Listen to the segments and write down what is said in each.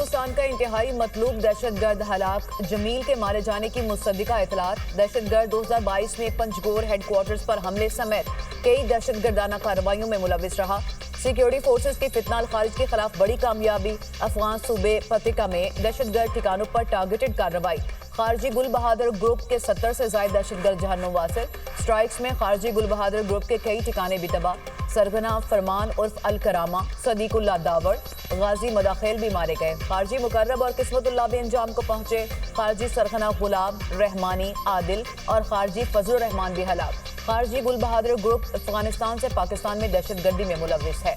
ہندوستان کا انتہائی مطلوب دہشت گرد ہلاک، جمیل کے مارے جانے کی مصدقہ اطلاعات۔ دہشت گرد 2022 میں پنجگور ہیڈ کوارٹرز پر حملے سمیت کئی دہشت گردانہ کارروائیوں میں ملوث رہا۔ سیکیورٹی فورسز کی فتنہ الخارج کے خلاف بڑی کامیابی۔ افغان صوبے پتیکا میں دہشت گرد ٹھکانوں پر ٹارگیٹڈ کارروائی۔ خارجی گل بہادر گروپ کے 70 سے زائد دہشت گرد جہنم واصل۔ سٹرائکس میں خارجی گل بہادر گروپ کے کئی ٹھکانے بھی تباہ۔ سرگنا فرمان عرف الکرامہ، صدیق اللہ داور، غازی مداخیل بھی مارے گئے۔ خارجی مقرب اور قسمت اللہ بھی انجام کو پہنچے۔ خارجی سرگنا غلام رحمانی عادل اور خارجی فضل الرحمان بھی ہلاک۔ خارجی گل بہادر گروپ افغانستان سے پاکستان میں دہشت گردی میں ملوث ہے۔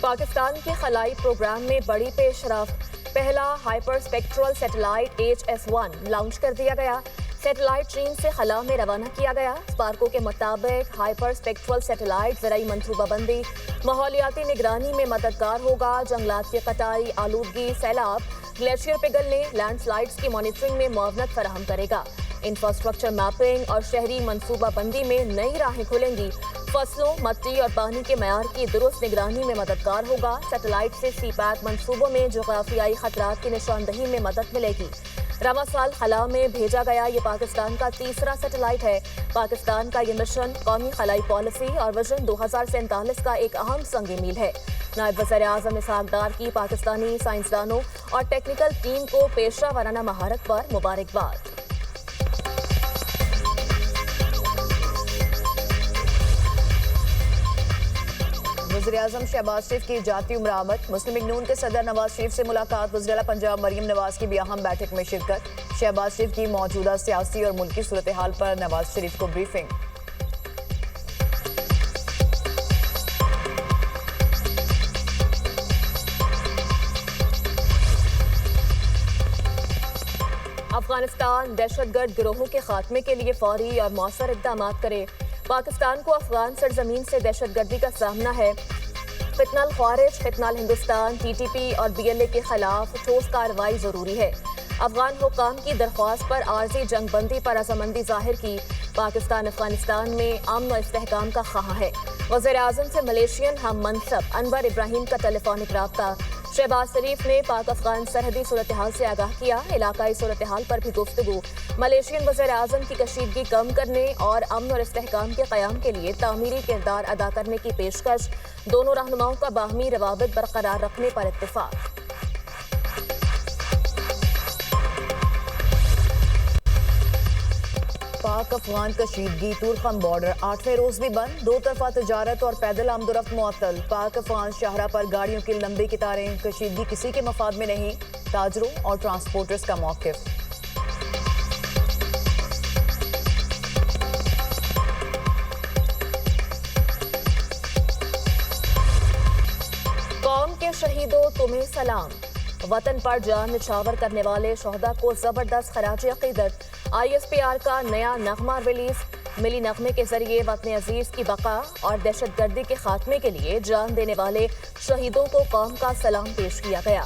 پاکستان کے خلائی پروگرام میں بڑی پیش رفت۔ پہلا hyper spectral satellite HS-1 launch کر دیا گیا۔ سیٹلائٹ چین سے خلا میں روانہ کیا گیا۔ اسپارکو کے مطابق ہائپر اسپیکٹرل سیٹلائٹ زرعی منصوبہ بندی، ماحولیاتی نگرانی میں مددگار ہوگا۔ جنگلات کی قطاعی آلودگی، سیلاب، گلیشیئر پگھلنے، لینڈ سلائڈز کی مانیٹرنگ میں معاونت فراہم کرے گا۔ انفراسٹرکچر میپنگ اور شہری منصوبہ بندی میں نئی راہیں کھلیں گی۔ فصلوں، مٹی اور پانی کے معیار کی درست نگرانی میں مددگار ہوگا۔ سیٹلائٹ سے CPAT منصوبوں میں جغرافیائی خطرات کی نشاندہی میں مدد ملے گی۔ رواں سال خلا میں بھیجا گیا یہ پاکستان کا تیسرا سیٹلائٹ ہے۔ پاکستان کا یہ مشن قومی خلائی پالیسی اور وژن 2047 کا ایک اہم سنگ میل ہے۔ نائب وزیر اعظم اسحاق ڈار کی پاکستانی سائنسدانوں اور ٹیکنیکل ٹیم کو پیشہ ورانہ مہارت پر مبارکباد۔ وزیراعظم شہباز شریف کی جاتی عمر آمد۔ مسلم لیگ نون کے صدر نواز شریف سے ملاقات۔ وزیراعلیٰ پنجاب مریم نواز کی بھی اہم بیٹھک میں شرکت۔ شہباز شریف کی موجودہ سیاسی اور ملکی صورتحال پر نواز شریف کو بریفنگ۔ افغانستان دہشت گرد گروہوں کے خاتمے کے لیے فوری اور مؤثر اقدامات کرے۔ پاکستان کو افغان سرزمین سے دہشت گردی کا سامنا ہے۔ فتنہ الخوارج، فتنہ الہندوستان، TTP اور BLA کے خلاف ٹھوس کارروائی ضروری ہے۔ افغان حکام کی درخواست پر عارضی جنگ بندی پر رضامندی ظاہر کی۔ پاکستان افغانستان میں امن و استحکام کا خواہاں ہے۔ وزیر اعظم سے ملیشین ہم منصب انور ابراہیم کا ٹیلی فونک رابطہ۔ شہباز شریف نے پاک افغان سرحدی صورتحال سے آگاہ کیا۔ علاقائی صورتحال پر بھی گفتگو۔ ملیشین وزیر اعظم کی کشیدگی کم کرنے اور امن اور استحکام کے قیام کے لیے تعمیری کردار ادا کرنے کی پیشکش۔ دونوں رہنماؤں کا باہمی روابط برقرار رکھنے پر اتفاق۔ پاک افغان کشیدگی، تورخم بارڈر 8ویں روز بھی بند۔ دو طرفہ تجارت اور پیدل آمد و رفت معطل۔ پاک افغان شاہراہ پر گاڑیوں کی لمبی قطاریں۔ کشیدگی کسی کے مفاد میں نہیں، تاجروں اور ٹرانسپورٹرز کا موقف۔ قوم کے شہیدوں تمہیں سلام۔ وطن پر جان نچھاور کرنے والے شہداء کو زبردست خراج عقیدت۔ ISPR کا نیا نغمہ ریلیز۔ ملی نغمے کے ذریعے وطن عزیز کی بقا اور دہشت گردی کے خاتمے کے لیے جان دینے والے شہیدوں کو قوم کا سلام پیش کیا گیا۔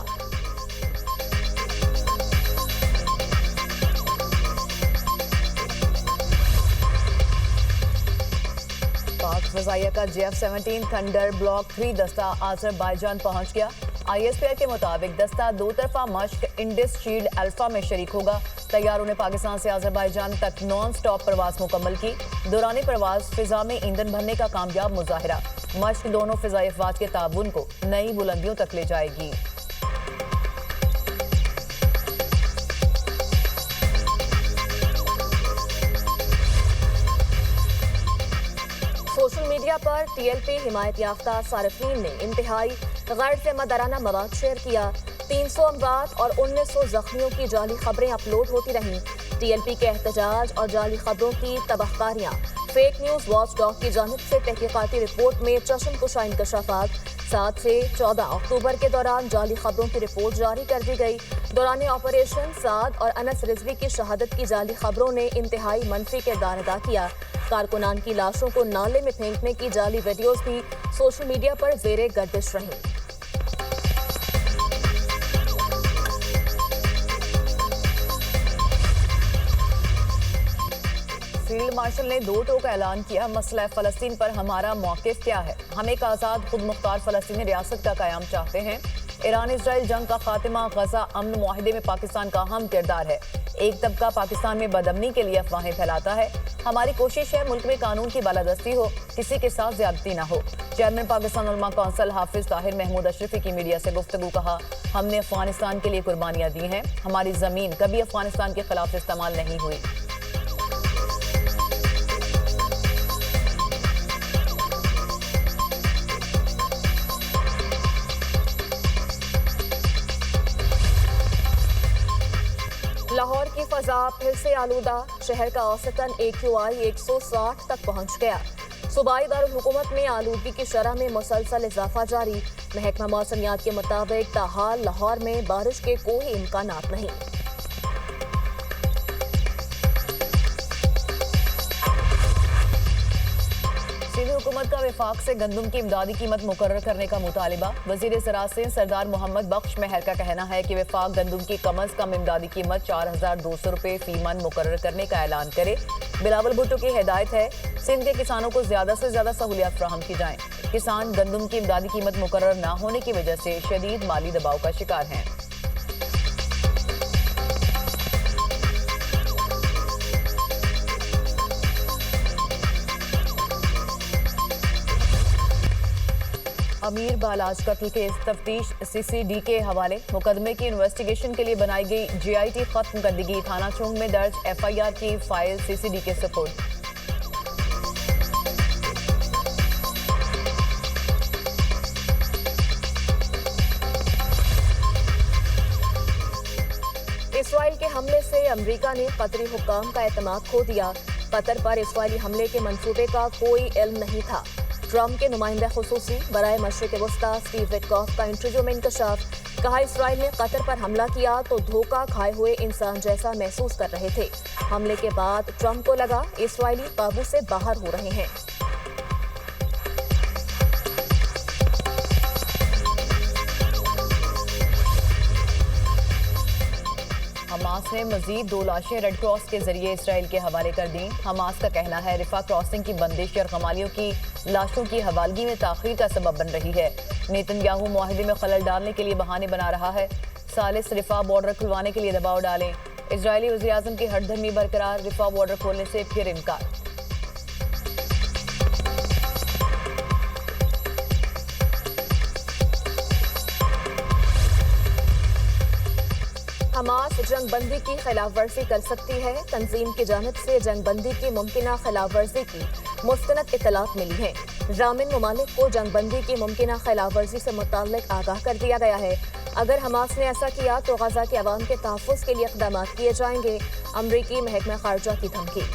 پاک فضائیہ کا JF-17 تھنڈر بلاک 3 دستہ آذربائیجان پہنچ گیا۔ ISPR کے مطابق دستہ دو طرفہ مشق انڈس شیلڈ الفا میں شریک ہوگا۔ طیاروں نے پاکستان سے آذربائیجان تک نان سٹاپ پرواز مکمل کی۔ دوران پرواز فضا میں ایندھن بھرنے کا کامیاب مظاہرہ۔ مشق دونوں فضائی افواج کے تعاون کو نئی بلندیوں تک لے جائے گی۔ سوشل میڈیا پر TLP حمایت یافتہ صارفین نے انتہائی غیر ذمہ دارانہ مواد شیئر کیا۔ 300 اموات اور 1900 زخمیوں کی جعلی خبریں اپلوڈ ہوتی رہیں۔ TLP کے احتجاج اور جعلی خبروں کی تباہکاریاں۔ فیک نیوز واچ ڈاگ کی جانب سے تحقیقاتی رپورٹ میں چشم کشا انکشافات۔ 7 سے 14 اکتوبر کے دوران جعلی خبروں کی رپورٹ جاری کر دی گئی۔ دوران آپریشن سعد اور انس رضوی کی شہادت کی جعلی خبروں نے انتہائی منفی کردار ادا کیا۔ کارکنان کی لاشوں کو نالے میں پھینکنے کی جعلی ویڈیوز بھی سوشل میڈیا پر زیر گردش رہیں۔ فیلڈ مارشل نے دو ٹوک اعلان کیا، مسئلہ فلسطین پر ہمارا موقف کیا ہے؟ ہم ایک آزاد خود مختار فلسطینی ریاست کا قیام چاہتے ہیں۔ ایران اسرائیل جنگ کا خاتمہ، غزہ امن معاہدے میں پاکستان کا اہم کردار ہے۔ ایک طبقہ پاکستان میں بدامنی کے لیے افواہیں پھیلاتا ہے۔ ہماری کوشش ہے ملک میں قانون کی بالادستی ہو، کسی کے ساتھ زیادتی نہ ہو۔ چیئرمین پاکستان علماء کونسل حافظ طاہر محمود اشرفی کی میڈیا سے گفتگو، کہا ہم نے افغانستان کے لیے قربانیاں دی ہیں، ہماری زمین کبھی افغانستان کے خلاف استعمال نہیں ہوئی۔ لاہور کی فضا پھر سے آلودہ، شہر کا اوسطاً AQI 160 تک پہنچ گیا۔ صوبائی دارالحکومت میں آلودگی کی شرح میں مسلسل اضافہ جاری۔ محکمہ موسمیات کے مطابق تاحال لاہور میں بارش کے کوئی امکانات نہیں۔ صوبائی حکومت کا وفاق سے گندم کی امدادی قیمت مقرر کرنے کا مطالبہ۔ وزیر زراعت سے سردار محمد بخش مہر کا کہنا ہے کہ وفاق گندم کی کم از کم امدادی قیمت 4200 روپے فی من مقرر کرنے کا اعلان کرے۔ بلاول بھٹو کی ہدایت ہے سندھ کے کسانوں کو زیادہ سے زیادہ سہولیات فراہم کی جائیں۔ کسان گندم کی امدادی قیمت مقرر نہ ہونے کی وجہ سے شدید مالی دباؤ کا شکار ہیں۔ امیر بالاج قتل کیس تفتیش CCD کے حوالے۔ مقدمے کی انویسٹیگیشن کے لیے بنائی گئی GIT ختم کر دی گئی۔ تھانہ چونگ میں درج FIR کی فائل CCD کے سپرد۔ اسرائیل کے حملے سے امریکہ نے قطری حکام کا اعتماد کھو دیا۔ قطر پر اسرائیلی حملے کے منصوبے کا کوئی علم نہیں تھا۔ ٹرمپ کے نمائندہ خصوصی برائے مشرق وسطیٰ اسٹیو وٹکاف کا انٹرویو میں انکشاف، کہا اسرائیل نے قطر پر حملہ کیا تو دھوکہ کھائے ہوئے انسان جیسا محسوس کر رہے تھے۔ حملے کے بعد ٹرمپ کو لگا اسرائیلی قابو سے باہر ہو رہے ہیں۔ حماس نے مزید 2 لاشیں ریڈ کراس کے ذریعے اسرائیل کے حوالے کر دیں۔ حماس کا کہنا ہے رفح کراسنگ کی بندش یرغمالیوں کی لاشوں کی حوالگی میں تاخیر کا سبب بن رہی ہے۔ نیتن یاہو معاہدے میں خلل ڈالنے کے لیے بہانے بنا رہا ہے۔ ثالث رفح بارڈر کھلوانے کے لیے دباؤ ڈالیں۔ اسرائیلی وزیراعظم کی ہٹ دھرمی برقرار، رفح بارڈر کھولنے سے پھر انکار۔ حماس جنگ بندی کی خلاف ورزی کر سکتی ہے۔ تنظیم کی جانب سے جنگ بندی کی ممکنہ خلاف ورزی کی مستند اطلاعات ملی ہیں۔ رامن ممالک کو جنگ بندی کی ممکنہ خلاف ورزی سے متعلق آگاہ کر دیا گیا ہے۔ اگر حماس نے ایسا کیا تو غزہ کے عوام کے تحفظ کے لیے اقدامات کیے جائیں گے۔ امریکی محکمہ خارجہ کی دھمکی۔